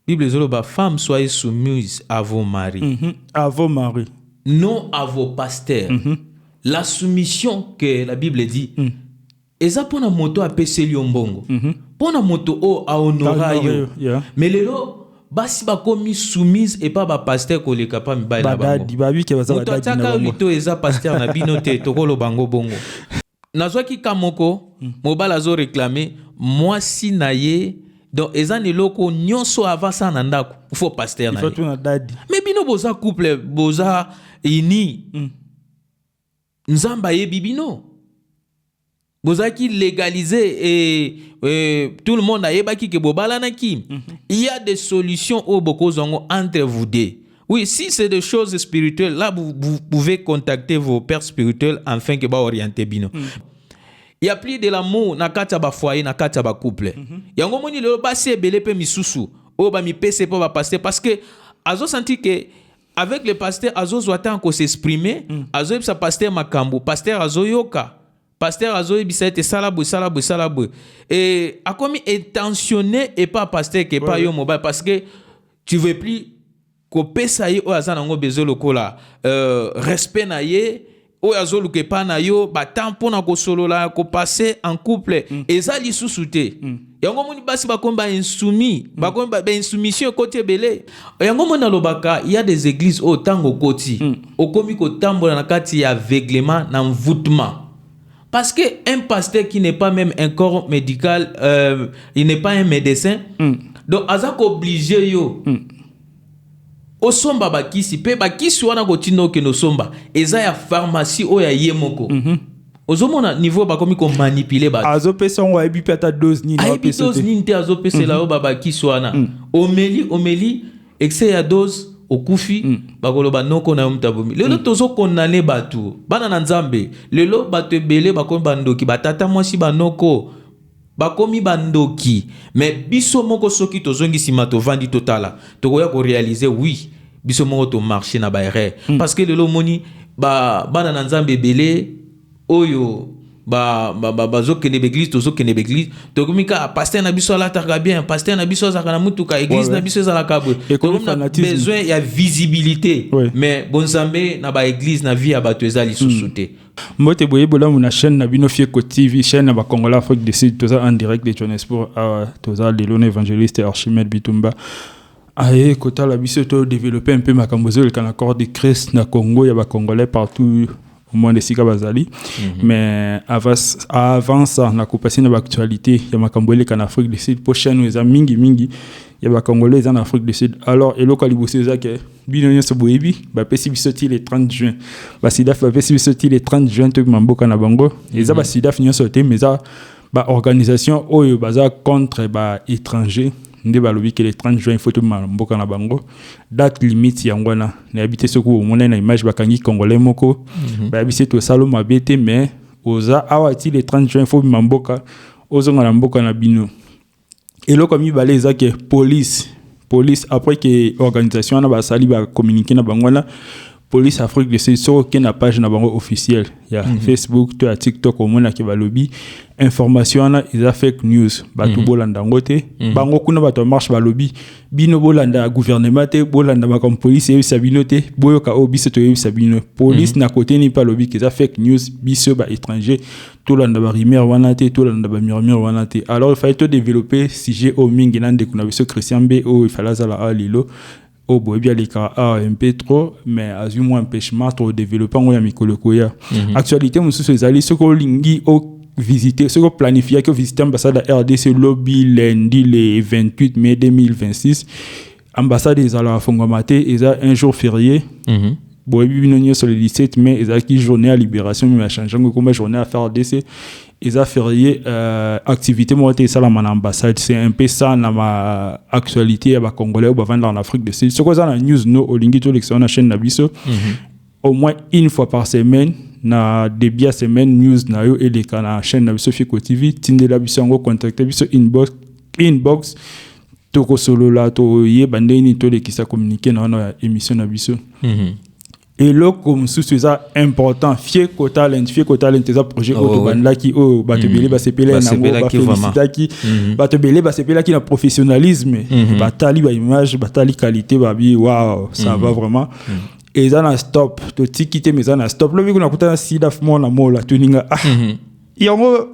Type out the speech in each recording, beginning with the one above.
Bible zoloba femme soyez soumise à vos maris. À vos maris. Non à vos pasteurs. La soumission que la Bible dit. Eza pona moto apeseli yo mbongo. Pona moto o a honora yo. Mais lelo basi bakomi soumise et pas ba pasteur koleka pa mibali na bango. Badadi babi ke baza badadi na bango. Lito eza pasteur na bino te tokolo bango bongo. Nazwaki kamoko mobala zo réclamer mwasi na ye. Donc ezan eloko nyonso avasa na ndako faut pasteur na. Il faut tout na dadi. Mais bino boza couple boza ini. Nzamba ye bibino. Bozaki légalisé et tout le monde a yebaki ke bobala na ki. Il y a des solutions au bokozongo entre vous deux. Oui, si c'est des choses spirituelles, là vous pouvez contacter vos pères spirituels afin que ba orienter bino. Il y a plus de l'amour na kati ba foyer na kati ba couple. Yango moni le basi ebele pe misusu o ba mi pese po ba pasteur parce que azo senti que avec le pasteur azo zoata encore s'exprimer, azo sa pasteur makambo, pasteur azo yoka. Pasteur azo ebisa ete salabou. Et a comme intentionné et pas pasteur que pas yo mobile parce que tu veux plus ko pesa ye o azana ngo bezo lokola respect na ye o azolu ke pa na yo ba tempo na ko solola ko passer en couple ezali susute yango moni basi ba komba insoumis ba komba ba insoumission côté belé yango mona lobaka il y a des églises au tango koti o komi ko tambola na kati ya aveuglement na envoûtement. Parce qu'un pasteur qui n'est pas même un corps médical, il n'est pas un médecin, donc azak obligé yo. Osomba bakisi pe bakisi wana kotino ke no somba eza ya pharmacie o ya yemoko. Ozomona niveau ba komi ko manipuler ba. Azopesa ngo ebi peta dose ni na pesa. Dose ni te azopesa la o babakisi wana. Omeli excès ya dose okufi bakoloba noko na mutabomi. Lelo tozo condamner batu. Bana na Nzambe. Lelo batu ebele bakomi bandoki batata mwasi banoko. Bakomi bandoki. Mais biso moko soki tozongi sima to vandi totala. Tokoya ko réaliser oui. Biso moko to marcher na ba erreur. Parce que lelo moni bana na Nzambe ebele oyo zo kene l'église tozo kene l'église to komika pasteur na biso la taka bien pasteur na biso za kana mutuka église na biso za la kabwe to na besoin ya visibilité mais bonzambe na ba église na vie ya bato ezali susute mbote boye bola na chaîne na bino Fieko TV chaîne na ba Congolais Afrique du Sud toza en direct de Johannesburg toza lelo na évangéliste Archimède Bitumba aye kota la biso to développer un peu makambozo le kana corps de Christ na Congo ya ba Congolais partout au moins de Sika Bazali. Mais avant ça, on a passé dans l'actualité. Il y a ma Congolais en Afrique du Sud. Prochaine, nous avons mingi. Il y a ma Congolais en Afrique du Sud. Alors, et là, quand il y a que Binonia Soboebi, bah, si vous sortez le 30 juin. Bah, Sidaf, bah, si vous sortez le 30 juin, tu m'en beaucoup en Bango. Et ça, bah, Sidaf, n'y a sorti, mais ça, bah, organisation, oh, bah, ça, contre, bah, étrangers. Nde balobi que le 30 juin il faut tout mboka na bango date limite yangwana na habité soko mona na image bakangi congolais moko ba habité to salo mabete mais oza awati le 30 juin il faut mboka ozonga na mboka na bino et lo comme balé za que police après que organisation na ba sali ba communiquer na bangwana police Afrique du Sud sur aucune page na bango officielle il y a Facebook to TikTok au mona ki balobi information na ils a fake news batu bolanda ngote bango kuna batu marche balobi bino bolanda gouvernement te bolanda ba comme police et sabino te boyoka obiso to sabino police na côté ni pas lobi qu'ils a fake news biso ba étranger tout landa ba rumeur wana te tout landa ba murmure wana te alors il fallait to développer sujet au mingi nande kuna biso Christian B o il fallait za la lilo au bois bien les cas un peu trop mais a eu moins empêchement trop développer on ya mikoloko ya actualité musu les alliés ce ko lingi au visiter ce ko planifier que visiter ambassade RDC lobby lundi le 28 mai 2026 ambassade des ala fongomate et ça un jour férié bois binonio sur le 17 mai et ça qui journée à libération mais changer comme journée à faire RDC ils a férié activité moi t'es ça la mon ambassade c'est un peu ça na ma actualité à ba congolais ou ba vendre en Afrique du Sud ce que ça la news no olingi to lection na chaîne na biso au moins une fois par semaine na début semaine news na yo et les kana chaîne na biso Fieko TV tinde la biso ngo contacter biso inbox to ko solo la to ye bande ni to le qui ça communiquer na émission na biso et là comme sous ça important fier ko talent c'est un projet autobanda qui bato belé ba sepela na ngo ba félicita qui bato belé ba sepela qui na professionnalisme batali ba image batali qualité ba bi waouh ça va vraiment et ça na stop to tikite mais ça na stop lo bi kuna kutana sida fmo na mola tuninga yango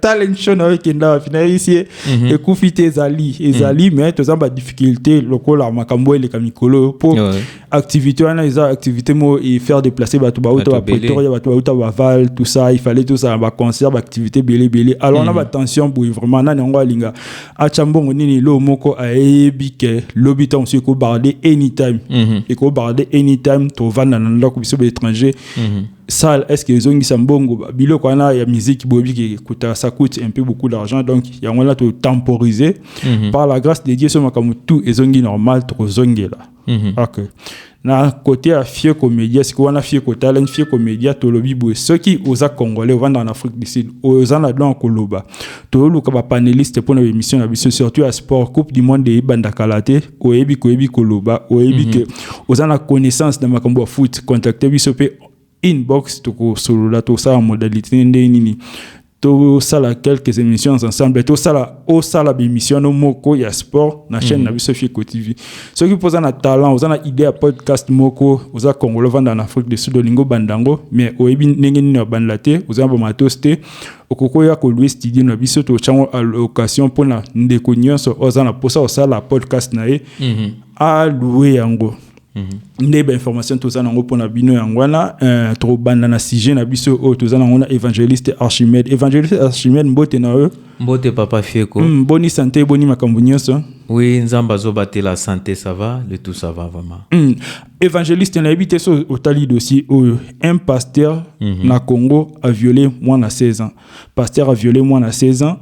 talent show na kenda final ici et kufite ezali mais to za ba difficulté lokola makambo ele kamikolo pour activité wana eza activité mo et faire déplacer bato ba auto ba Pretoria bato ba auto ba Val tout ça il fallait tout ça ba concert ba activité belé alors on a ba tension boy vraiment na ngo alinga a chambongo nini lo moko ayebi ke lobita on se ko barder anytime et ko barder anytime to vanda na ndako biso ba étranger ça est-ce que les gens qui sont bons bilo quoi na ya musique bobi qui coûte ça coûte un peu beaucoup d'argent donc il y a on là to temporiser par la grâce de Dieu ça comme tout les gens normal to zongi là OK na côté à fier comédien c'est qu'on a fier côté talent fier comédien to lobi boy ceux qui osa congolais vont en Afrique du Sud osa na dans koloba to lu ka ba panéliste pour une émission na biso surtout à sport coupe du monde de banda kalate oyebi koloba oyebi que osa na connaissance de makambo foot contacter biso pe inbox to solo la to ça en modalité nini to ça la quelques émissions ensemble to ça la émission no moko ya sport na chaîne na biso Fieko TV ceux qui posent un talent aux ana idée à podcast moko aux a congolais vendre en Afrique du Sud lingo bandango mais oyebi ndenge ni na bandlate aux a ba matoste okoko ya ko louer studio na biso to chango à l'occasion pour na ndeko nyonso aux ana posa au ça la podcast na e a louer yango ndeba information tout ça nango pona bino yangwana trop banda na sujet na biso o tout ça nango na évangéliste Archimède mbote na eux mbote papa Fieko boni santé boni makambo nyonso oui nzamba zo batté la santé ça va le tout ça va vraiment évangéliste na habité so otali dossier un pasteur na Congo a violé moins à 16 ans pasteur a violé moins à 16 ans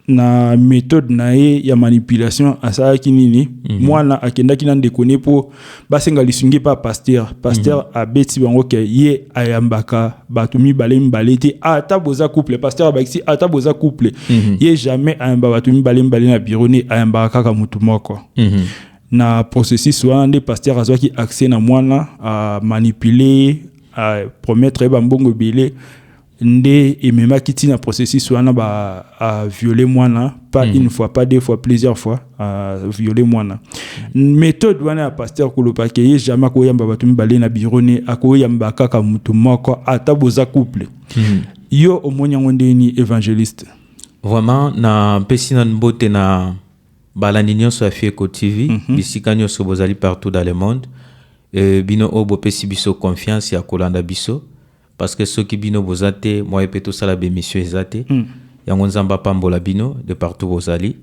na méthode na ye ya manipulation asala kinini mwana akenda kina ndekone po basenga lisungi pa pasteur a beti bango ke ye ayambaka bato mibale te ata boza couple pasteur abaki ata boza couple ye jamais ayamba bato mibale na bureau ne ayambaka kaka mutu moko na processus wana nde pasteur azwaki accès na mwana a manipuler a promettre ba mbongo belé ndé et même qui na processus wana ba a violer mwana pas une fois pas deux fois plusieurs fois a violer mwana méthode wana ya pasteur kolopa ke jamais ko yamba batu mibale na bureau ne akoyamba kaka mutu moko ata boza couple yo omonyango ndeni évangéliste vraiment na pesina mbote na balandi nyonso ya Fieko TV bisika nyonso bozali partout dans le monde bino obo pesi biso confiance ya kolanda biso parce que ceux qui bino bozate moi et tout ça la bémission ezate yango nzamba pambola bino de partout bozali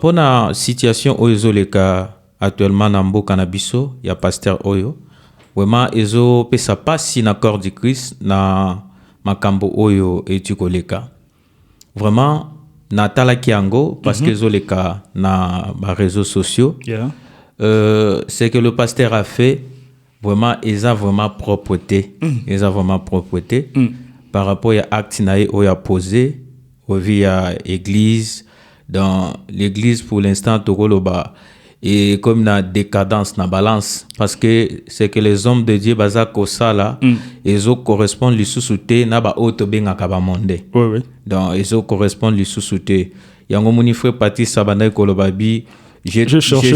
pour na situation oyo leka actuellement na mboka na biso ya pasteur oyo vraiment ezo pesa pasi na corps du Christ na makambo oyo etukoleka vraiment na talaki yango parce que leka na ba réseaux sociaux c'est que le pasteur a fait vraiment ils ont vraiment propreté par rapport à acte nae ou à poser au via église dans l'église pour l'instant tokoloba et comme na décadence na balance parce que c'est que les hommes de Dieu bazako sala ils correspondent li sous-souté na ba auto benga ka ba monde donc ils correspondent li sous-souté yango moni frère Patrice Sabanda koloba bi j'ai cherché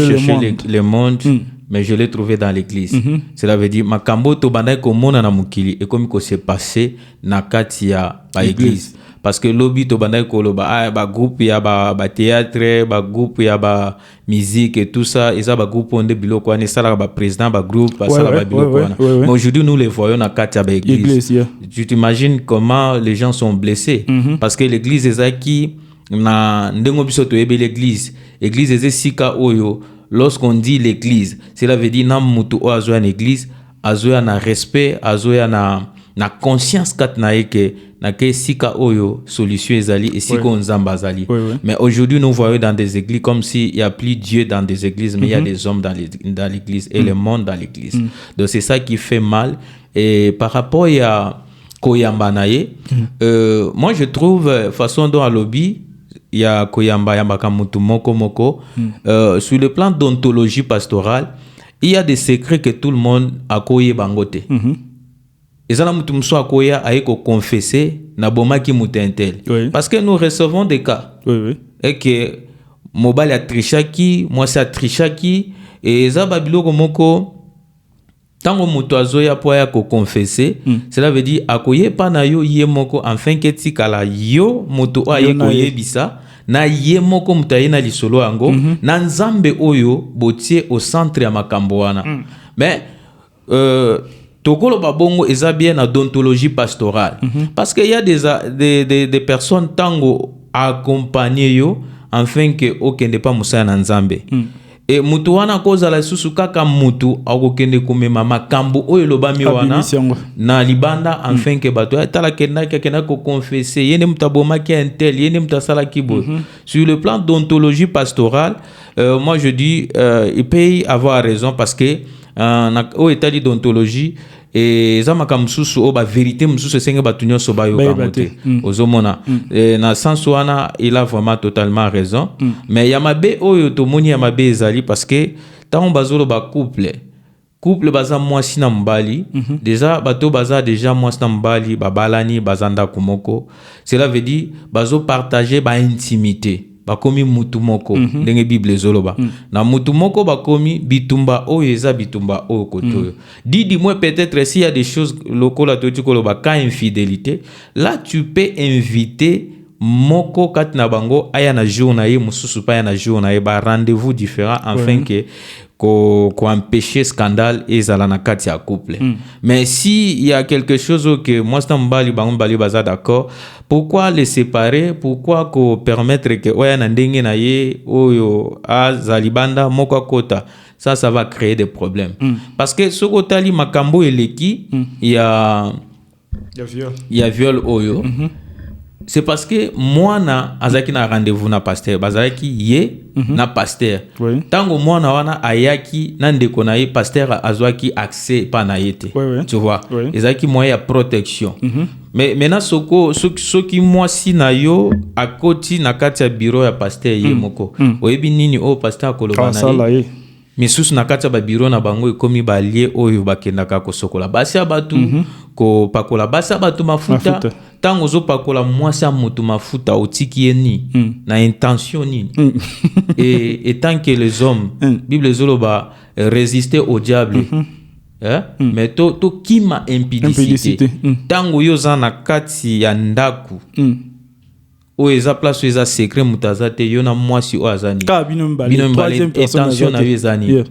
le monde mais je l'ai trouvé dans l'église. Cela veut dire makambo to bandai ko mona na mukili et comme ko s'est passé na katia ba église parce que lobby to bandai ko loba ba groupe ya ba théâtre ba groupe ya ba musique et tout ça ils a ba groupe onde biloko ani sala ba président ba groupe ba sala ba biloko mais aujourd'hui nous les voyons na katia ba église tu t'imagines comment les gens sont blessés parce que l'église ezaki na ndengo biso to ebe l'église ezesika oyo. Lorsqu'on dit l'église, cela veut dire nam mutu o azoya na église, azoya na respect, azoya na conscience kat na eke na ke sika oyo solution ezali et sika nzamba azali. Mais aujourd'hui nous voyons dans des églises comme si il y a plus Dieu dans des églises mais il y a des hommes dans l'église et le monde dans l'église. Donc c'est ça qui fait mal et par rapport à koyamba naye moi je trouve façon dont à lobby il y a koyamba yamba kamutu moko sur le plan d'ontologie pastorale il y a des secrets que tout le monde a koye bangote. Et ça, nous sommes koya a confesser na bomaki mutentel. Parce que nous recevons des cas. Et que mobile a trichaki, moi c'est a trichaki, et ça babilo moko. Tango mutu azoya po ya ko confesser, cela veut dire akoye pa na yo ye moko afin que tikala yo mutu aye koye bisa na ye moko mutaye na lisolo yango na nzambe oyo botie au centre ya makambo wana. Mais tokolo babongo eza bien na dontologie pastorale parce que il y a des personnes tango accompagner yo afin que okende pa musaya na nzambe. Et mutu wana koza la susu kaka mutu akokende komema makambo oyo lobami wana na libanda afin que bato atala kenda ko confesser yene mutaboma ki intel yene mutasala kibo. Sur le plan d'ontologie pastorale, moi je dis il peut y avoir raison parce que au état d'ontologie et ça m'a comme sous ba vérité mususu senga batunyo soba yo bamote ozomona na sens wana il a vraiment totalement raison mais yamabe oyo to moni yamabe ezali parce que tant bazolo ba couple baza mwasi na mbali déjà bato baza déjà mwasi na mbali babalani bazanda kumoko, cela veut dire bazo partager ba intimité bakomi mutu moko ndenge bible zoloba na mutu moko bakomi bitumba oyo eza bitumba oyo kotoyo didi moi peut-être s'il y a des choses lokola to tikoloba ka infidélité là tu peux inviter moko kat na bango aya na jour na ye mususu pa ya na jour na ye ba rendez-vous différent afin que ko empêcher scandale et zala na kati ya couple. Mais si il y a quelque chose que moi stambali bangmbali baza d'accord, pourquoi les séparer, pourquoi ko permettre que oya na ndenge na ye oyo azalibanda moko kota, ça va créer des problèmes. Parce que soko tali makambo eleki il y a viol oyo. C'est parce que moi na azaki na rendez-vous na pasteur bazaki ye na pasteur tango moi na wana ayaki na ndeko na ye pasteur azwaki accès pa na yete tu vois ezaki moyen ya protection mais maintenant soki moi si na yo akoti na kati ya bureau ya pasteur ye moko oyebi nini o pasteur akoloba na ye misusu na kati ya babiro na bango ekomi balie oyo bakendaka kosokola basi ya batu ko pakola basi ya batu mafuta tango zo pakola mwasi ya mutu mafuta otiki ye ni na intention nini et tant que les hommes Bible zoloba résister au diable mais to kima impudicité tango yo za na kati ya ndaku o eza place eza secret mutazate yo na mwasi o azani bino mbale intention na yo ezani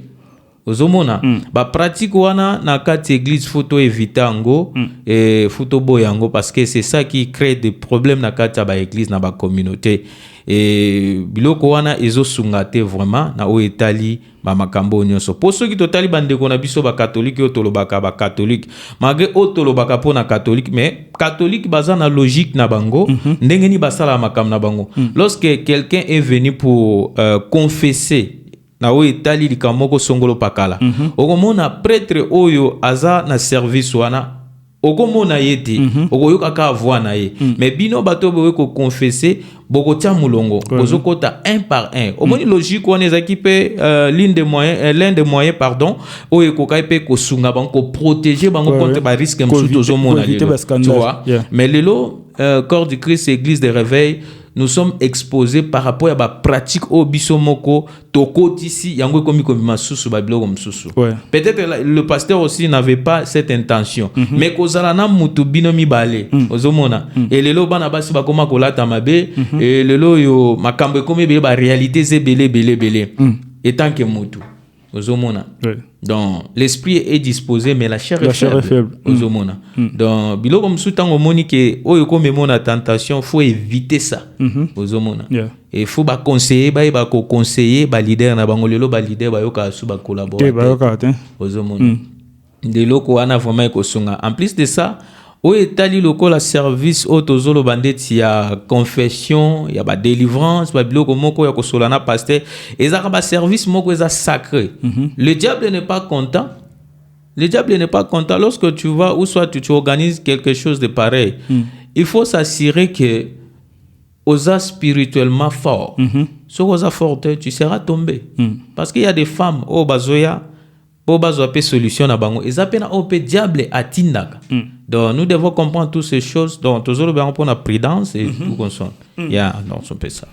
ozomona ba pratique wana na kati église photo éviter ngo et photo boyango parce que c'est ça qui crée des problèmes na kati ba église na ba communauté et biloko wana ezo sungate vraiment na o etali ba makambo nyonso po soki totali bandeko na biso ba catholique o tolobaka ba catholique malgré o tolobaka po na catholique mais catholique baza na logique na bango ndenge ni basala makambo na bango lorsque quelqu'un est venu pour confesser na o etali likamoko songolo pakala okomona prêtre oyo aza na service wana okomona yete okoyoka ka voix na ye mais bino bato boye ko confesser bokotia mulongo bozokota un par un omoni logique wana ezaki pe l'un des moyens pardon oyo ekokai pe kosunga bango ko protéger bango contre ba risque msuto zomona lelo tu vois mais lelo corps du Christ église de réveil nous sommes exposés par rapport à la pratique au bisomoko toko ici yango komi masusu ba biloko msusu peut-être le pasteur aussi n'avait pas cette intention mais kozala na mutu binomi balé ozomona et lelo bana basi bakoma kolata mabe et lelo yo makambo komi be ba réalité c'est belé et tant que mutu ozomona donc l'esprit est disposé mais la chair est faible ozomona donc biloko msusu tango moni ke oyo ko memona tentation faut éviter ça ozomona et faut ba conseiller ba ko conseiller ba leader na bango lelo ba leader ba yoka su ba collaborateur ozomona de loko wana vraiment ko sunga en plus de ça o etali lokola service otozolo bandeti ya confession ya ba délivrance ba biloko moko ya kosolana pasteur ezaka ba service moko eza sacré. Le diable n'est pas content. Le diable n'est pas content lorsque tu vas ou soit tu organises quelque chose de pareil. Il faut s'assurer que osa spirituellement fort. Si osa fort, tu seras tombé. Parce qu'il y a des femmes au bazoya pour bazwa pe solution na bango eza pe na o pe diable atindaka. Donc nous devons comprendre toutes ces choses, donc toujours bien pour la prudence et tout comme ça. Non, c'est peu ça.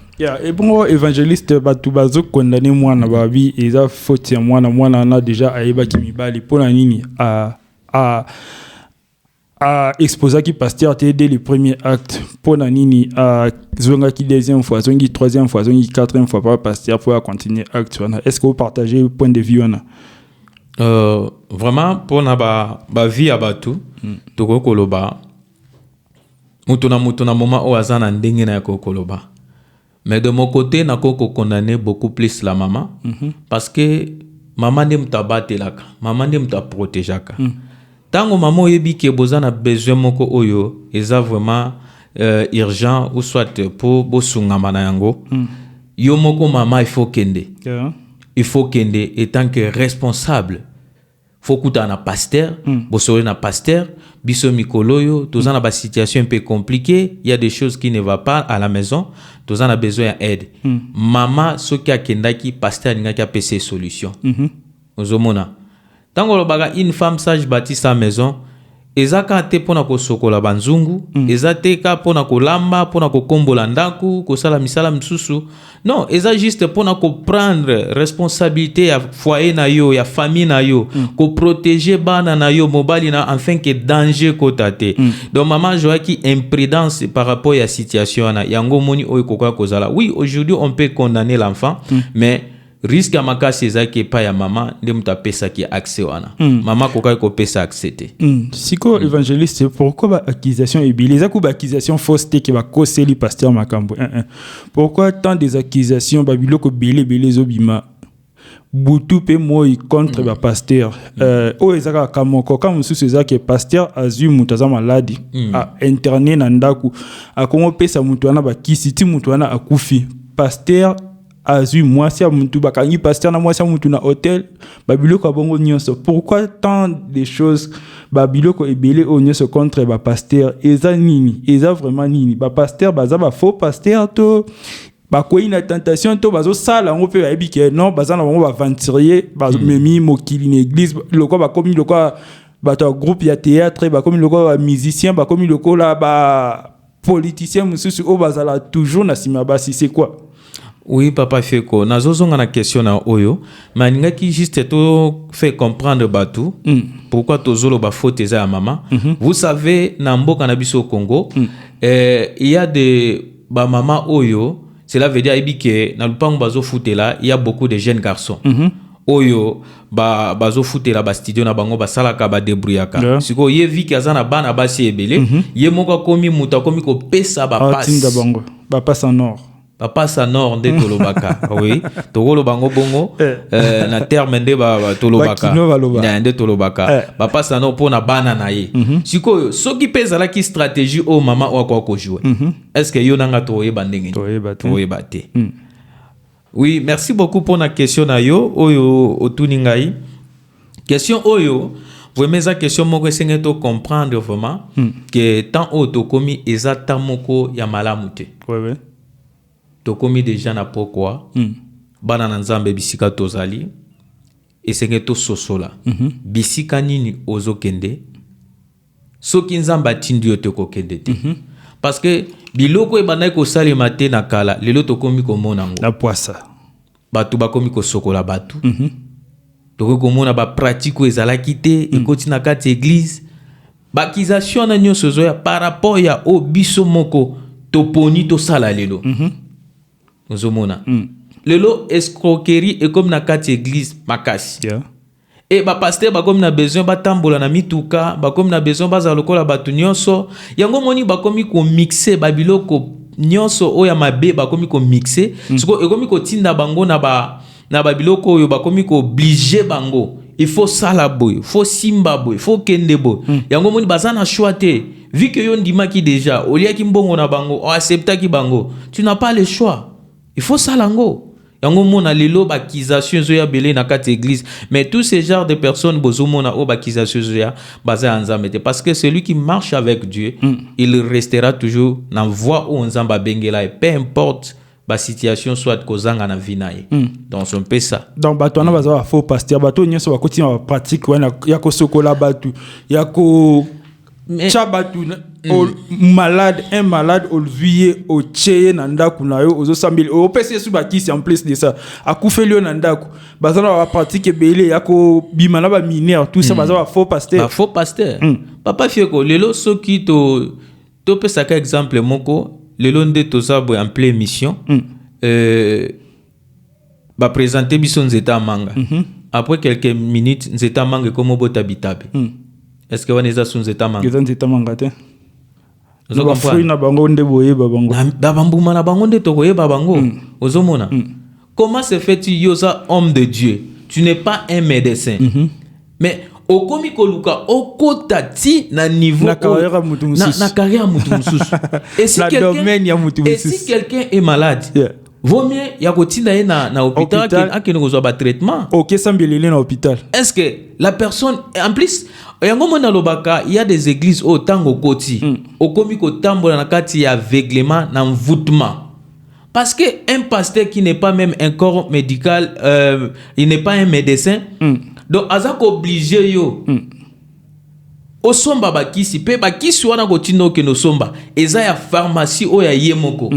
Et bon, évangéliste batu bazo condamné moi na babi eza faute ya moi na déjà ayeba ki mibali pour la nini à exposer qui pasteur dès le premier acte pour la nini à zonga qui deuxième fois, zongi troisième fois, zongi quatrième fois par pasteur pour continuer acte. Est-ce que vous partagez point de vue on a? Vraiment pour na ba vie abatu toko koloba mutuna moment o azana ndenge na koloba. Mais de mon côté na koko condamner beaucoup plus la maman parce que maman ne mtabatelaka, maman ne mtaprotégeaka. Tango maman yebi ke bozana besoin moko oyo eza vraiment urgent ou soit pour bosungama na yango yo moko maman il faut kende. Il faut kende étant que responsable faut kuta na pasteur bosore na pasteur biso mikoloyo tozana ba situation un peu compliquée, il y a des choses qui ne va pas à la maison, tozana besoin d'aide. Maman soki akendaki pasteur ngaki apesa solution. Ozomona tango lobaga une femme sage bâtit sa maison ezaka te pona ko sokola banzungu ezate ka pona ko lamba pona ko kombola ndaku ko sala misala msusu non eza juste pona ko prendre responsabilité ya foyer na yo ya famille na yo ko protéger bana na yo mobali na afin que danger ko tate. Donc maman joaki imprudence par rapport à situation na yango moni oyo koka kozala. Oui, aujourd'hui on peut condamner l'enfant mais risque à makasi ezaki pa ya maman nde muta pesa ki accès wana maman koka ko pesa accepter siko évangéliste pourquoi ba accusation ebili ezako ba accusation fausse te ke ba koseli pasteur makambo pourquoi tant des accusations ba biloko belé zobima butu pe moi contre ba pasteur o ezaka kamoko comme sous ezaki pasteur azui mutaza maladi a interné na ndaku akongo pesa mutu wana ba kisiti mutu wana akufi pasteur azui mwasi ya mutu bakangi pasteur na mwasi ya mutu na hôtel babiloko abongo nyonso. Pourquoi tant de choses babiloko ebele o nyonso contre ba pasteur eza nini eza vraiment nini ba pasteur baza ba faux pasteur to bakoyi na tentation to bazo sala ngo pe bayebi ke non baza na bango ba aventurier ba memi mokili na église loko bakomi loko bato groupe ya théâtre bakomi loko ba musicien bakomi loko la ba politicien mususu o bazala toujours na sima basi. C'est quoi? Oui, papa Feko, nazozonga na question na oyo, maninga ki juste to fait comprendre batu, pourquoi tozolo ba faute eza ya maman. Vous savez, na mboka na biso au Congo, il y a des ba maman oyo, cela veut dire que na lupango bazo foutela, il y a beaucoup de jeunes garçons. Oyo bazo foutela ba studio na bango basalaka ba débrouillaka. Siko ye vi kazana bana basi ebele, ye moko komi muta komi ko pesa ba passe. Ba passe en or. Papa Sanor nde tolobaka oui tokolo bango bongo na terme nde ba tolobaka na nde tolobaka papa Sanor pona bana na ye sikoyo soki pesa la ki stratégie o mama o kwa ko jouer est-ce que yo nanga toyeba ndenge toyeba te. Oui, merci beaucoup pour la question na yo oyo otuningai question oyo vraiment za question moko esenge to comprendre vraiment que tant auto komi ezata moko ya malamu te. Ouais. Tokomi déjà na pourquoi bana na nzambe bisika tozali esenge to sosola bisika nini ozokende soki nzamba tindi yo te kokende te parce que biloko e bana ko sali matin na kala lelo tokomi ko mona ngo na poisa batu bakomi ko sokola batu toko ko mona ba pratique ezala kite e kotina kati église ba accusation na nyonso zoya par rapport ya obiso moko toponi to sala lelo Ozomona. Lelo escroquerie et comme na kati église makasi. Et ba pasteur ba comme na besoin ba tambola na mituka, ba comme na besoin ba za lokola batu nyonso. Yango moni ba komi ko mixer ba biloko nyonso oya mabe ba komi ko mixer. Siko e komi ko tinda bango na ba biloko oyo ba komi ko obliger bango. Il faut sala boy, faut simba boy, faut kende boy. Yango moni baza na choix te. Vu que yo ndima ki déjà, au lieu ki mbongo na bango, o accepta ki bango, tu n'as pas le choix. Il faut ça lango. Yango mona lelo ba accusation zoya belé na kati église, mais tous ces genres de personnes bozomona o ba accusation zoya baza nzambe parce que celui qui marche avec Dieu, il restera toujours dans voie où nzamba bengela et peu importe ba situation soit kozanga na vinaye donc on peut ça donc bato na baza faux pasteur bato nyoso bakoti na pratique wana ya ko sokola bato ya ko chabatu malade un malade au vie au tcheye na ndaku na yo ozo sambili o pese su bakisi en plus de ça akufeli yo na ndaku baza na pratique belé ya ko bima na ba mineur tout ça baza faux pasteur papa fieko lelo soki to pesa ka exemple moko lelo nde tozabo en pleine mission ba présenter biso nzeta manga après quelques minutes nzeta manga comme bota bitabe est-ce que waneza sun nzeta manga nzeta manga te zo fruit na bango nde boye bango da bambuma na bango nde to koyeba bango ozomona comment se fait-il yoza homme de Dieu tu n'es pas un médecin mais okomi koluka okotati na niveau na carrière mutu mususu na carrière mutu mususu et si quelqu'un est malade vaut mieux ya kotinda ye na hôpital akene kozwa ba traitement OK sambelele na hôpital est-ce que la personne en plus yango mona lobaka il y a des églises au tango koti okomi kotambola na kati ya aveuglement na mvoutement parce que un pasteur qui n'est pas même un corps médical il n'est pas un médecin donc azako obligé yo osomba bakisi pe bakisi wana kotinda okeno somba eza ya pharmacie o ya yemoko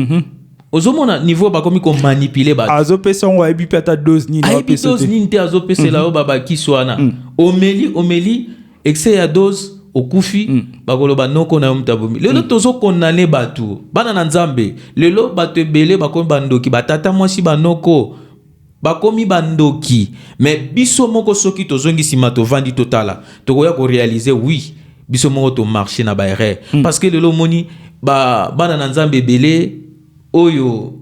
ozomona niveau bakomi ko manipuler ba azopesa ngo ebi pata dose ni na pesa dose ni nte azopesa la babakisi wana omeli excès ya dose okufi bakoloba noko na mutabomi lelo tozo condamner batu bana na nzambe lelo batu ebele bakomi bandoki batata mwasi banoko bakomi bandoki mais biso moko soki tozongi sima tovandi totala tokoya ko réaliser oui biso moko to marcher na ba erreur parce que lelo moni bana na nzambe ebele oyo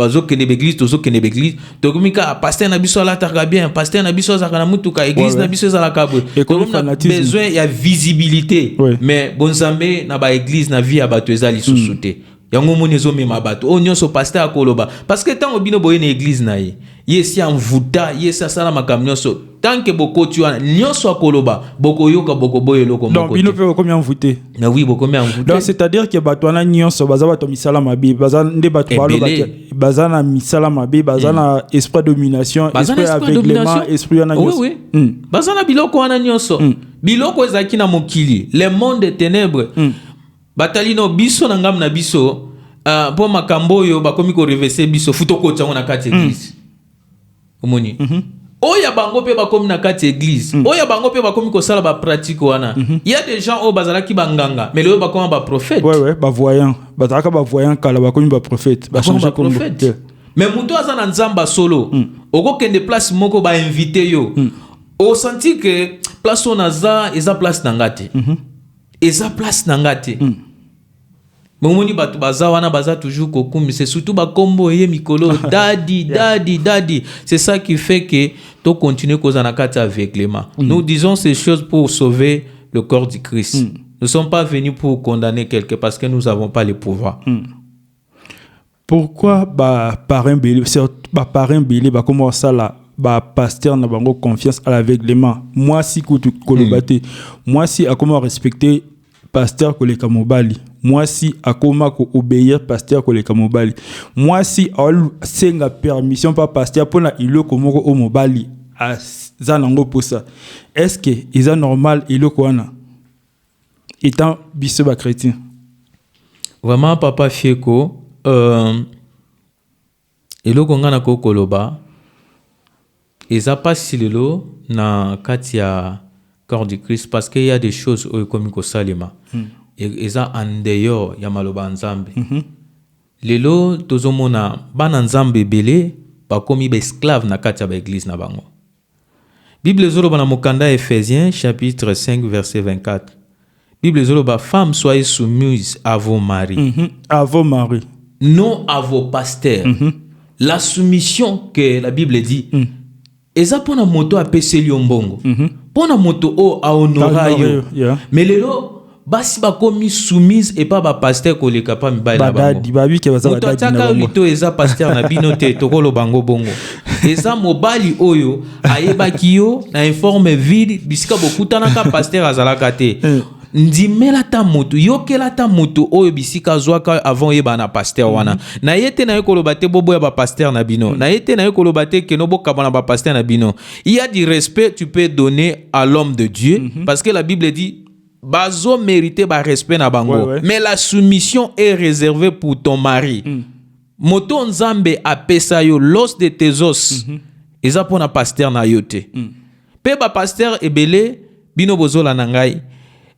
zo kene l'église tozo kene l'église to komika pasteur na biso la targa bien pasteur na biso za kana mutuka église na biso za la kabo to na besoin ya visibilité mais bonzambe na ba église na vie ya bato ezali susute yango moni zo mema bato o nyonso pasteur akoloba parce que tant obino boye na église na ye yesi envuta yesi asala makamnyoso tant que boko tu as nyonso akoloba boko yoka boko boye loko moko donc bino pe combien envuté na oui boko me envuté donc c'est-à-dire que bato na nyonso baza bato misala mabe baza nde bato baloba baza na misala mabe baza na esprit de domination esprit aveuglement esprit na nyonso oui baza na biloko wana nyonso biloko ezaki na mokili le monde des ténèbres batalino biso na ngam na biso po makambo yo bakomi ko reverser biso futo ko tsango na kati église omoni oya bango pe bakomi na kati église oya bango pe bakomi ko sala ba pratique wana il y a des gens au bazalaki banganga mais le bakomi ba prophète ba voyant bazalaka ba voyant kala bakomi ba prophète ba changer comme prophète mais muto aza na nzamba solo oko kende place moko ba inviter yo o senti que place on aza eza place nangate eza place nangate Momoni batu baza wana baza toujours kokumi c'est surtout ba kombo ye mikolo dadi c'est ça qui fait que to continuer cause na kati aveuglement nous disons ces choses pour sauver le corps du Christ nous ne sommes pas venus pour condamner quelqu'un parce que nous n'avons pas le pouvoir pourquoi parrain belé ba comment ça là pasteur na bango confiance à l'aveuglement moi si kutu kolobate moi si a comment respecter pasteur koleka mobali moi si akoma ko obéir pasteur koleka mobali moi si al senga permission pas pasteur pona iloko moko o mobali azanango posa est-ce que is normal iloko wana étant biso ba chrétien vraiment papa fieko iloko ngana ko koloba eza pas silelo na katia corps du Christ parce qu'il y a des choses comme ko salima et ça en dehors ya maloba nzambe lelo tozomona bana nzambe belé ba komi ba esclave na kati ya ba église na bango Bible zoloba na mokanda Ephésiens chapitre 5 verset 24 Bible zoloba femmes soyez soumises à vos maris à vos maris non à vos pasteurs la soumission que la Bible dit eza pona moto apeseli mbongo pona moto o a honorayo mais lelo basi bakomi soumise et pas ba pasteur koleka pa mibali na bango babi ke baza badadi na bango to eza pasteur na bino te tokolo bango bongo eza mobali oyo ayebaki yo na informe vide bisika bokutana ka pasteur azalaka te ndimela ta mutu yokela ta mutu oyo bisika zwaka avant yeba na pasteur wana na yete na yekoloba te bobo ya ba pasteur na bino na yete na yekoloba te keno bokaba na ba pasteur na bino. Il y a du respect tu peux donner à l'homme de Dieu parce que la Bible dit bazo mériter ba respect na bango mais la soumission est réservée pour ton mari. Moto nzambe apesa yo l'os de tes os eza pona pasteur na yote pe ba pasteur ebele bino bozola na ngai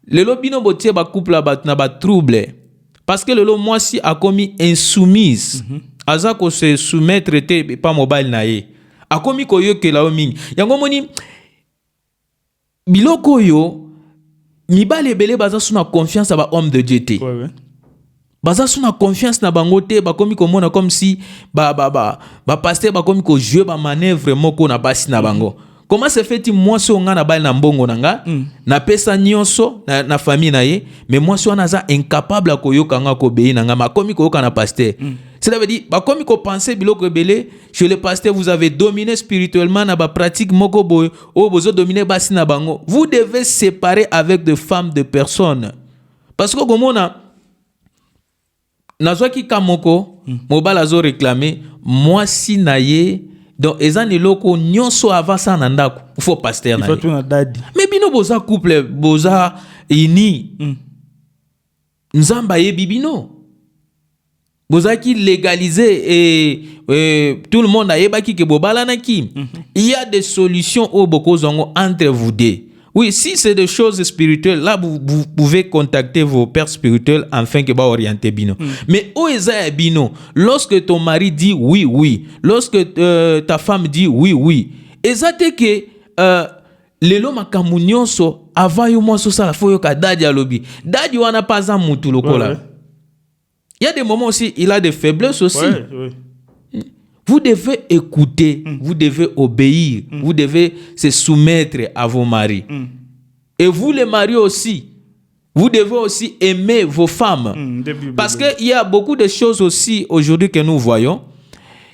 lelo bino botie ba couple na ba trouble parce que lelo mwasi a commis insoumise aza ko se soumettre te pa mobile na ye a commis ko yokela o mingi yango moni biloko yo mibale ebele baza suna confiance aba homme de Dieu te baza suna confiance na bango te bakomi komona comme si ba pasteur bakomi ko jouer ba manœuvre moko na basi na bango. Comment se fait-il moi so nga na bal na mbongo nanga na pesa nyonso na famille na ye mais moi so naza incapable ko yoka nga ko bei nanga makomi ko yoka na pasteur. Cela veut dire bakomi ko penser biloko ebele chez le pasteur vous avez dominé spirituellement na ba pratique moko boy o bozo dominer basi na bango. Vous devez séparer avec des femmes de personnes parce que komona nazwaki kamoko mobala zo réclamer moi si na ye. Donc ezani loko nyonso avasa na ndako faut pasteur na ye. Mais bino boza couple boza ini nzamba ye bibino boza ki légaliser et tout le monde a yebaki ke bobala na ki. Il y a des solutions au boko zongo entre vous deux. Oui, si c'est des choses spirituelles, là, vous pouvez contacter vos pères spirituels afin que vous orienter bino. Mais où est bino? Lorsque ton mari dit oui, oui. Lorsque ta femme dit oui, oui. Exacte que lelo makamu nyonso avant yo mo so sala fo yo ka dadi alobi. Dadi wana pas un mutu lokola. Il y a des moments aussi, il a des faiblesses aussi. Vous devez écouter, vous devez obéir, vous devez se soumettre à vos maris. Et vous les maris aussi, vous devez aussi aimer vos femmes. Parce qu'il y a beaucoup de choses aussi aujourd'hui que nous voyons.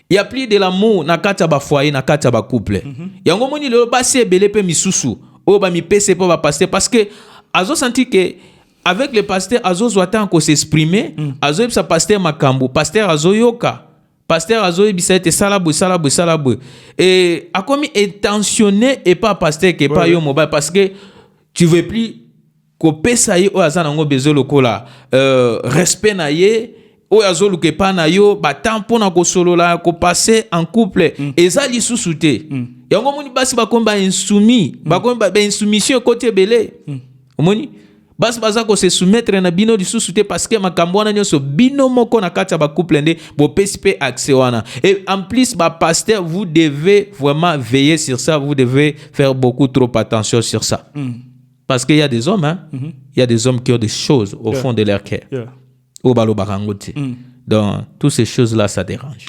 Il y a plus de l'amour na kati ba foyer, na kati ba couple. Yango moni le basi belé pe misusu, o ba mi pese po ba pasteur parce que azo senti que avec le pasteur azo zoata ko s'exprimer, azo sa pasteur makambo, pasteur azo yoka. Pasteur azo ebisete salabou. Et a comme intentionné et pas pasteur que pas yo mobile parce que tu veux plus ko pesa ye o azana ngo bezo lokola respect na ye o azolu ke pa na yo ba tempo na ko solola ko passer en couple ezali susute yango moni basi ba komba insoumis ba komba ba insoumission côté belé omoni bas baza ko se soumettre na bino di susute parce que makambo wana nyonso bino moko na kati ba couple ndé bo PSP accès wana et en plus ba pasteur vous devez vraiment veiller sur ça, vous devez faire beaucoup trop attention sur ça parce qu'il y a des hommes il y a des hommes qui ont des choses au fond de leur cœur au balo barangote. Donc toutes ces choses là ça dérange.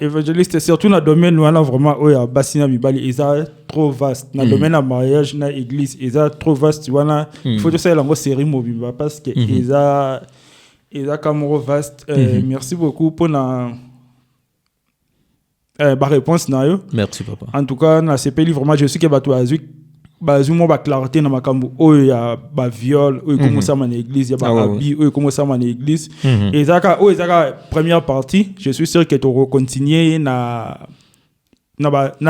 Évangéliste surtout dans le domaine où on a vraiment basina mibali isa trop vaste dans le domaine de mariage na église isa trop vaste tu vois il faut que ça lango série mobimba parce que isa camoro vaste. Merci beaucoup pour la réponse na yo. Merci papa. En tout cas na CPL vraiment je suis que bato azu bazumo ba clarté na makambo oyo ya ba viol oyo comment ça man église ya ba habit oyo comment ça man église et zaka première partie je suis sûr que tu continuer na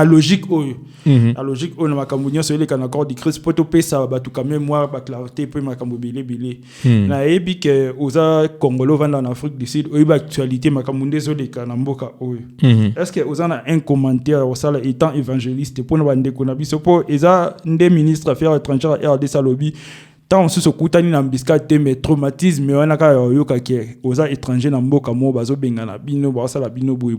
logique oyo la logique oyo na makambo nyonso ele kana accord de Christ poto pesa ba tout quand même moi ba clarté pe makambo belé na ebi que oza congolo vanda en Afrique du Sud oyo ba actualité makambo ndezo le kana mboka oyo est-ce que oza na un commentaire au sala étant évangéliste pour na bande ko na biso po eza ndé ministre affaires étrangères RD Salobi tant sous ce kutani na biscate mais traumatisme wana ka yoka ke oza étranger na mboka mo bazo bengana bino ba sala bino boui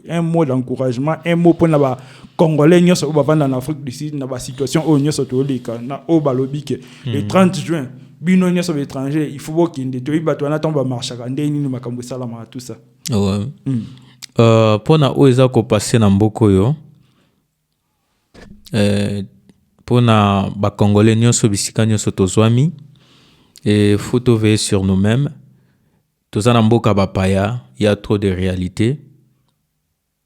un mot d'encouragement un mot pour na ba congolais nyonso ba vanda en Afrique du Sud na ba situation o nyonso to leka na o balobi ke le 30 juin bino nyonso ba étranger il faut bokinde to iba to na tomba marcha kande ni makambo salama tout ça pona o eza ko passer na mboko yo pona ba congolais nyonso bisika nyonso tozwami et faut veiller sur nous-mêmes tozana mboka bapaya il y a trop de réalité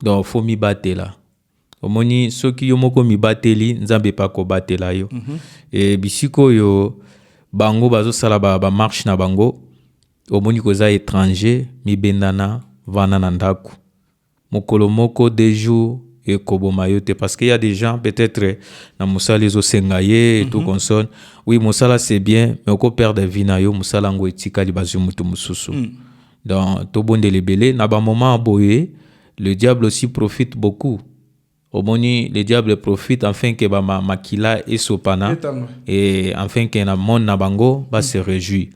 donc faut mi batela omoni soki yo moko mi bateli nzambe pa ko batela yo et bisiko yo bango bazo sala ba marche na bango omoni koza étranger mi bendana vana na ndaku mokolo moko 2 jours et koboma yo te parce qu'il y a des gens peut-être na musala ezo sengaye et tout consonne oui musala c'est bien mais oko perdre vie na yo musala ngo etika li bazu mutu mususu donc to bonde lebele na ba moment boye le diable aussi profite beaucoup. Omoni le diable profite afin que ba makila et sopana et afin que na monde na bango ba se réjouit.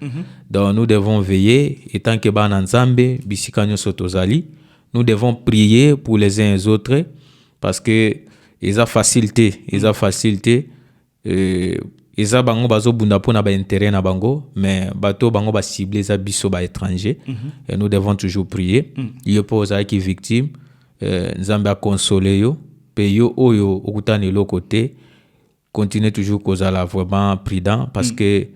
Donc nous devons veiller étant que ba na nzambe bisika nyoso tozali, nous devons prier pour les uns et les autres parce que ils a facilité ils a bango bazo bunda pona ba intérêt na bango mais bato bango ba cibler za biso ba étranger et nous devons toujours prier. Yo posa qui victime nzambe a consoler yo pe yo oyo okutani lokote continue toujours kozala vraiment prudent parce que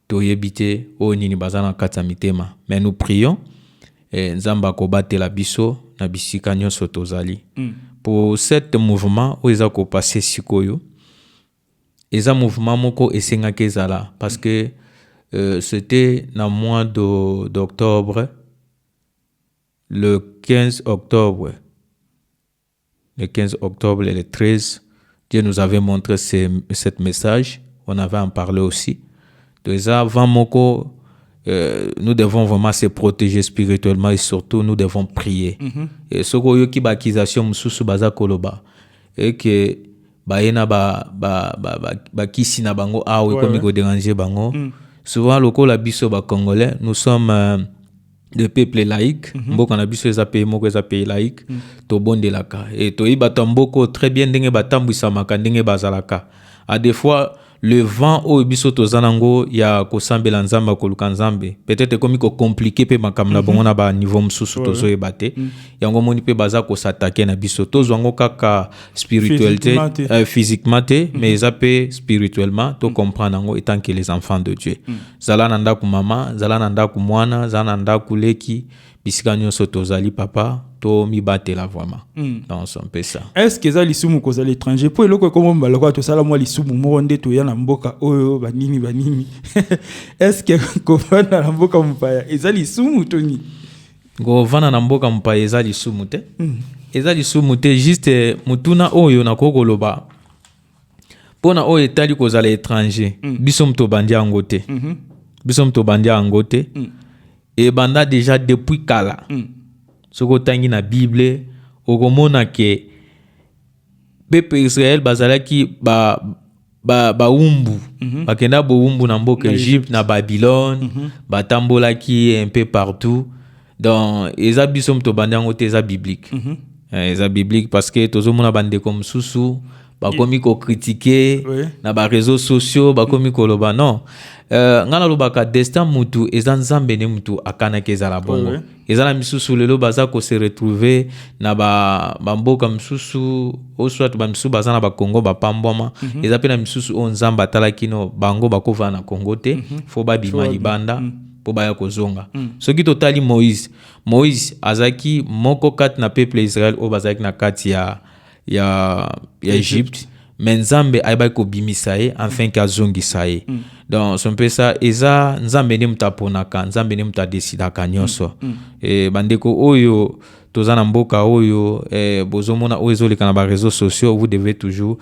toyebite o nini bazana kata mitema mais nous prions nzambe akobate la biso na bisika nyonso tozali pour cet mouvement où ils ont passé sikoyo eza mouvement moko esengaki ezala parce que c'était dans le mois d'octobre le 15 octobre le 15 octobre et le 13 Dieu nous avait montré cette message on avait en parlé aussi donc avant moko nous devons vraiment se protéger spirituellement et surtout nous devons prier et ce que yoki ba accusation mususu baza koloba et que baena ba kisi na bango awe comme ko déranger bango souvent lokola biso ba congolais nous sommes de peuple laïque mboka na biso eza pays moko eza pays laïque to bondelaka et to ibata mboko très bien ndenge batambwisa maka ndenge bazalaka à des fois le vent au biso tozanango ya kosambela nzamba koluka nzambe peut-être comme ko compliqué pe makamla bongo na ba niveau msusu tozo ebate yango moni pe baza ko s'attaquer na biso tozwango kaka spiritualité physiquement mais ça peut spirituellement to comprendre ngo étant que les enfants de Dieu zala nanda ku mama zala nanda ku mwana zala nanda ku leki bisika nyonso tozali papa to mi batela vraiment donc c'est un peu ça. Est-ce que ça lisumu koza l'étranger po eloko comme baloko to sala moi lisumu moronde to ya na mboka oyo banini est-ce que ko vana na mboka mpaya eza lisumu to ni go vana na mboka mpaya eza lisumu te eza lisumu te juste mutuna oyo na kokoloba pona oyo etali koza l'étranger biso mto bandia ngote biso mto bandia ngote et banda déjà depuis kala soko tangi na Bible okomona ke peuple Israël bazalaki ba umbu bakenda bo umbu na mboka Egypte na Babylone batambolaki un peu partout donc eza biso mto banda ngote eza biblique eza biblique parce que tozomona bande comme susu bakomi ko critiquer na ba réseaux sociaux bakomi ko loba non ngana lobaka destin mutu eza nzambe ne mutu akana kezala bongo ezala misusu lelo baza ko se retrouver na ba mboka misusu o soit ba misusu baza na ba Congo ba pambwama eza pe na misusu o nzamba talakino bango bakova na Congo te fo ba bima libanda po baya kozonga soki totali Moïse azaki moko kat na peuple Israël o bazaki na kati ya Egypte mais nzambe aiba ko bimisa ye enfin ka zongisa ye donc c'est un peu ça eza nzambe ne mutaponaka nzambe ne mutadécidaka nyonso et bandeko oyo tozana mboka oyo bozomona oyo ezoleka na ba réseaux sociaux vous devez toujours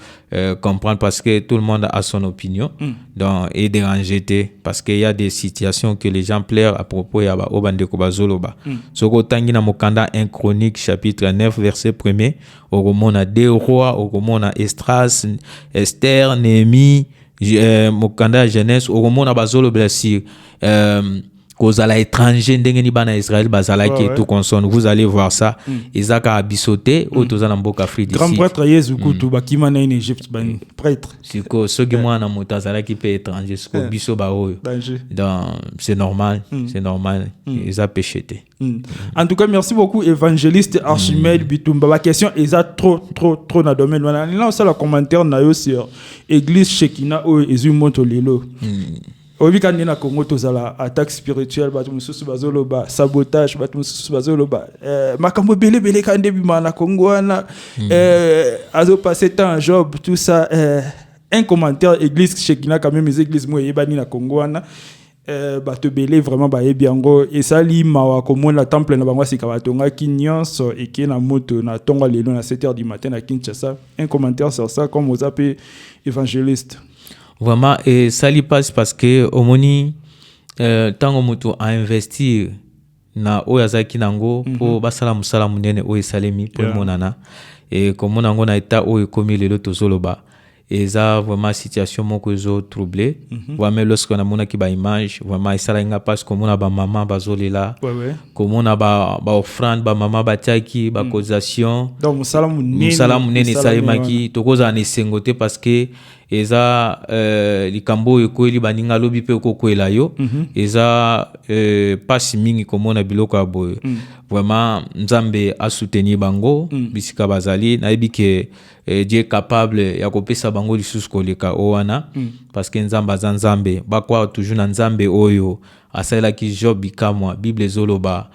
comprendre parce que tout le monde a son opinion donc et déranger parce qu'il y a des situations que les gens pleurent à propos ya ba obandeko bazoloba soko tangi na mokanda 1 Chronique chapitre 9 verset 1er okomona 2 rois okomona Esdras Esther Néhémie mokanda jeunesse okomona bazoloba sur kozala étranger ndenge ni bana Israël bazala qui tout consonne vous allez voir ça Isaka a bisoté au tozana mboka Afrique d'ici grand prêtre Yesu kutu bakima na en Égypte ban prêtre siko soki mwana mutazala qui peut étranger siko biso ba oyo donc c'est normal ils a péché. En tout cas merci beaucoup évangéliste Archimède Bitumba la question est trop na domaine là on ça le commentaire na yo sur église Shekina o ezumoto lelo Obika nena Congo tozala attaque spirituelle batu mususu bazoloba sabotage batu mususu bazoloba makambo belé kande bima na Congo wana azo passer temps Job tout ça un commentaire église Shekina quand même les églises moi yebani na Congo wana bato belé vraiment ba yebiango et ça li mawa comme la temple na bango sika batonga kinyonso et qui na moto na tonga lelo na 7h du matin à Kinshasa. Un commentaire sur ça comme vous appelez évangéliste. Vraiment et ça li passe parce que omoni tango moto a investir na oyo azaki nango po basala musala munene oyo esalemi po monana et comme nango na état oyo ekomi lelo tozoloba eza vraiment situation moko ezo troublé vraiment lorsque na mona ki ba image vraiment esala nga parce que mona ba maman bazolela comme on a ba offrande ba maman batiaki ba causation donc musala munene salimaki tokoza na sengote parce que eza likambo ekoeli baninga lobi pe kokwela yo eza pasi mingi komona biloko ya boye vraiment nzambe a soutenir bango bisika bazali na ebike Dieu est capable ya kopesa bango lisusu koleka owana parce que nzambe za nzambe bakwa toujours na nzambe oyo asalaki Job bikamwa Bible zoloba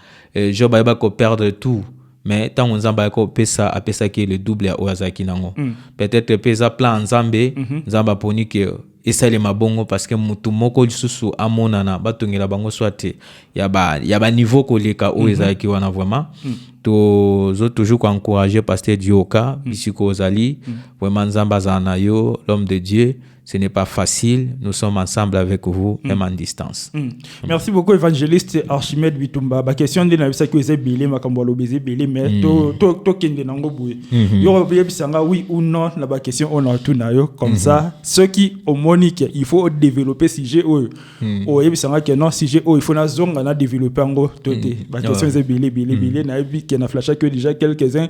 Job ayeba ko perdre tout mais tant nzambe ayako pesa apesa ki le double ya oazaki nango peut-être pesa plan nzambe nzambe aponi ke esale mabongo parce que mutu moko lisusu amonana batongela bango swate ya ba niveau koleka oezaki wana vraiment to toujours encourager pasteur Dioka bisiko ozali vraiment nzamba zana yo l'homme de Dieu. Ce n'est pas facile. Nous sommes ensemble avec vous, même en distance. Merci beaucoup, évangéliste Archimède Bitumba. Ma question est de savoir que vous êtes belé, ma cambo lobézé belé, mais to kende nango boué. Yo bisanga oui ou non la question on a tout nayo comme ça. Ceux qui au monique, il faut développer sujet o bisanga que non sujet il faut na zonga na développer ngo toté. Ma question est belé na bi qui na flash que déjà quelques-uns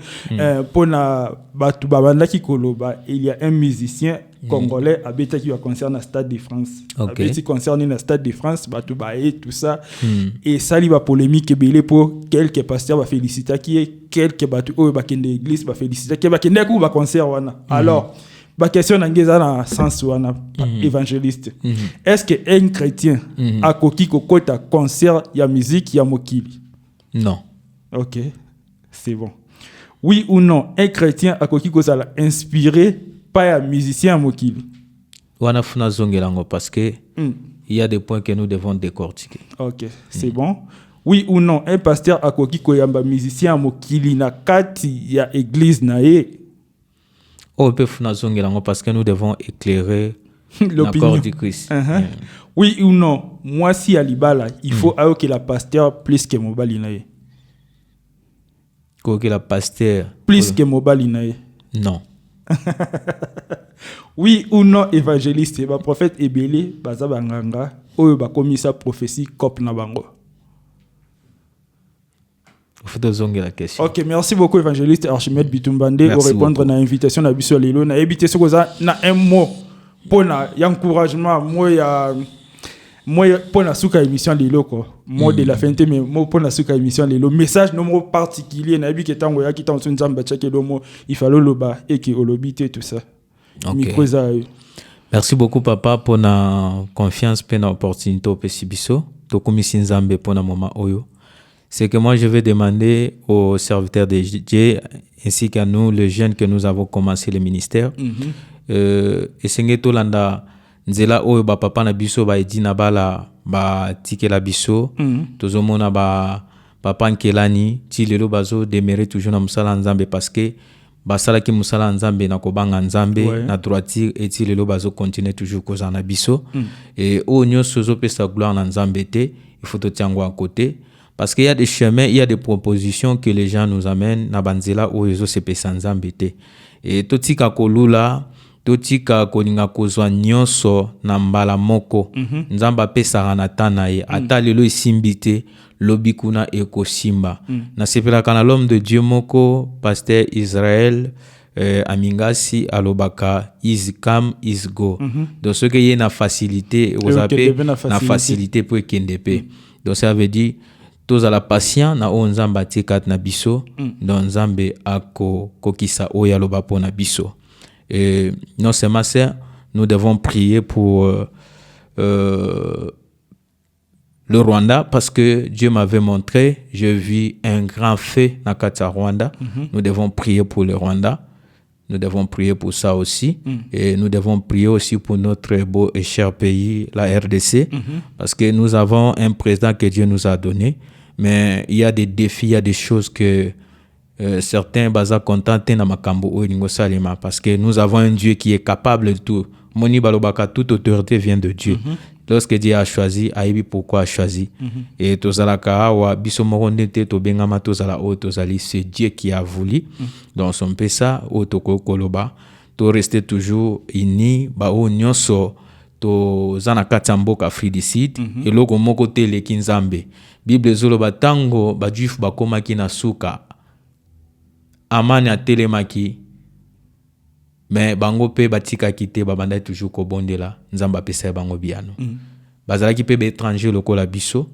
pour na batu babanda ki koloba, il y a un musicien congolais habité qui concerne le Stade de France. Habité concerne le Stade de France, Batoubaé, tout ça. Et ça, il va polémique belé pour quelques pasteurs va féliciter qui est quelques bateaux va kende église va féliciter qui va kende coup va concert wana. Alors, ma question n'engage dans sens wana évangéliste. Est-ce que un chrétien a koki kokota concert ya musique ya mokili? Non. OK. C'est bon. Oui ou non, un chrétien a koki kozala inspiré pas un musicien à mokili. Wana funa zongelango parce que il y a des points que nous devons décortiquer. OK, c'est bon. Oui ou non, un pasteur a koki koyamba musicien à mokili na kati ya église na ye. On peut funa zongelango parce que nous devons éclairer l'accord du Christ. Oui ou non, moi si alibala, il faut que la pasteur plus que mobali na ye. Que la pasteur plus que mobali na ye. Non. Oui ou non évangéliste ba prophète ebélé baza banganga oyo ba komisa prophétie cop na bango. Faut te la question. OK, merci beaucoup évangéliste Archimède Bitumbande pour répondre à l'invitation na biso lelo na ebité ce koza na un mot pour na encouragement moi pour la souka émission lelo quoi. Mot de la fin mais mot pour la souka émission lelo message no mot particulier na ebité tango ya kitan son nzamba tchake do mot il fallait loba et que olobité tout ça. Okay. Merci beaucoup papa pour la confiance pour l'opportunité au Pesibiso. To komisi nzambe pour le moment oyo. C'est que moi je vais demander aux serviteurs de Dieu ainsi qu'à nous les jeunes que nous avons commencé le ministère. Esenge to landa nzela oyo ba papa na biso ba edina bala ba tikela biso. Tozomona ba papa nkelani ti lelo bazo demeurer toujours na musala nzambe parce que basala ki musala nzambe na kobanga nzambe na droiture et ti lelo bazo continuer toujours koza na biso et o nyonso zo pesa gloire na nzambe te il faut te tiango à côté parce qu'il y a des chemins, il y a des propositions que les gens nous amènent na banzela o ezo se pesa nzambe te et totika kolula totika kolinga kozwa nyonso na mbala moko nzamba pesa na tana ye ata lelo isimbi te lobi kuna ekosimba na sepelaka na l'homme de Dieu moko pasteur Israël amingasi alobaka is come is go donc ce que y a na facilité aux appels na facilité pour kendepe donc ça veut dire tous à la patient na onzamba tikat na biso donc nzambe ako kokisa oya loba pona biso et non seulement ça nous devons prier pour le Rwanda parce que Dieu m'avait montré, je vis un grand feu dans Rwanda. Nous devons prier pour le Rwanda. Nous devons prier pour ça aussi. Et nous devons prier aussi pour notre beau et cher pays, la RDC, parce que nous avons un président que Dieu nous a donné. Mais il y a des défis, il y a des choses que certains baza contentés na makambo o lingo salima, parce que nous avons un Dieu qui est capable de tout. Moni balobaka, toute autorité vient de Dieu. Lorsque Dieu a choisi, aibi pourquoi a choisi. Et tozalaka wa biso morondete to bengama tozala o tozali, c'est Dieu qui a voulu. Donc son pesa o toko koloba to rester toujours unis ba o nyonso to zana katamboka Afrique. Et loko moko tele kinzambe. Bible zoloba tango ba juif ba komaki na suka. Amani a telemaki. Mais bango pe batika kite babanda toujours ko bondela nzamba pesa bango biano. Bazalaki pe be étranger lokola biso.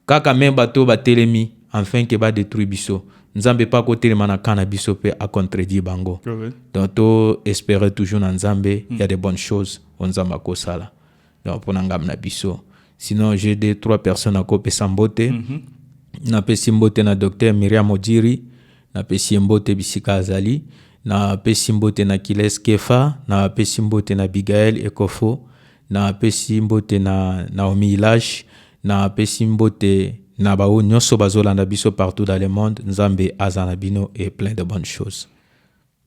Kaka même bato ba telemi enfin que ba détruire biso. Nzambe pas ko telema na kana biso pe a contredire bango. Donc to espérer toujours na nzambe, il y a de bonnes choses on nzamba ko sala. Donc pour ngam na biso. Sinon j'ai 2-3 personnes à ko pesa mbote. Na pesi mbote na docteur Miriam Odiri, na pesi mbote Bisika Azali. Na pesi mbote na Kiles Kefa, na pesi mbote na Bigael Ekofo, na pesi mbote na Naomi Ilash, na pesi mbote na bao nyonso bazolanda biso partout dans le monde. Nzambe azanabino et plein de bonnes choses.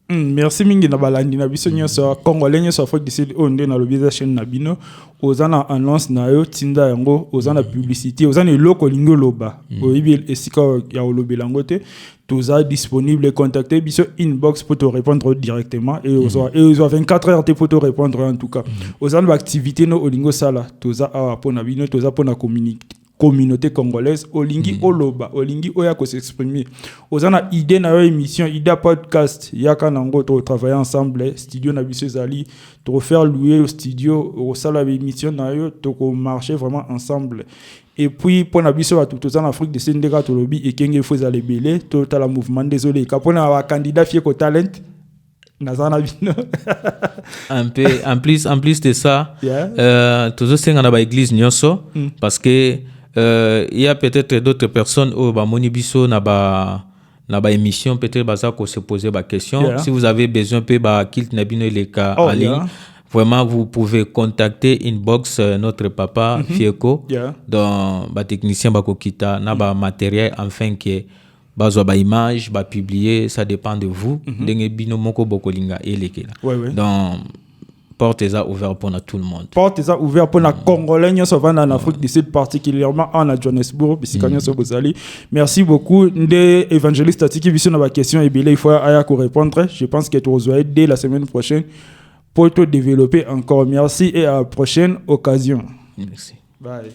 Merci mingi na balandi na biso nyonso congolais nyonso Afrique du Sud onde na lobiza chaîne na bino ozana annonce na yo tinda yango ozana publicité ozana eloko lingo loba oyibi esika ya olobela ngo te toza disponible contacter biso inbox pour te répondre directement et ozo 24 heures pour te répondre en tout cas ozana activité no olingo sala toza awa pona bino toza pona communauté congolaise olingi oloba olingi oya ko s'exprimer ozana idée na yo émission idée podcast yaka nango to travailler ensemble studio na biso zali to faire louer au studio au sala émission na yo to ko marcher vraiment ensemble et puis pour na biso tout en Afrique de Sendeka to lobby et kenge faut aller belé to la mouvement désolé ka pona wa candidat fie ko talent en plus de ça toujours c'est dans la église nyonso parce que il y a peut-être d'autres personnes au bamoni biso na ba émission peut-être baza ko se poser ba question si vous avez besoin pe ba kilt na bino les cas en ligne vraiment vous pouvez contacter inbox notre papa Fieko dans ba technicien ba kokita na ba matériel afin que bazo ba image ba publier ça dépend de vous ndenge bino moko bokolinga elekela donc portes ouvertes pour tout le monde. Portes ouvertes pour les Congolais, en Afrique du Sud, particulièrement en Johannesburg. Merci beaucoup. Des évangélistes qui viennent la question et il faut répondre. Je pense que tu vas aider dès la semaine prochaine pour te développer encore. Merci et à la prochaine occasion. Merci. Bye.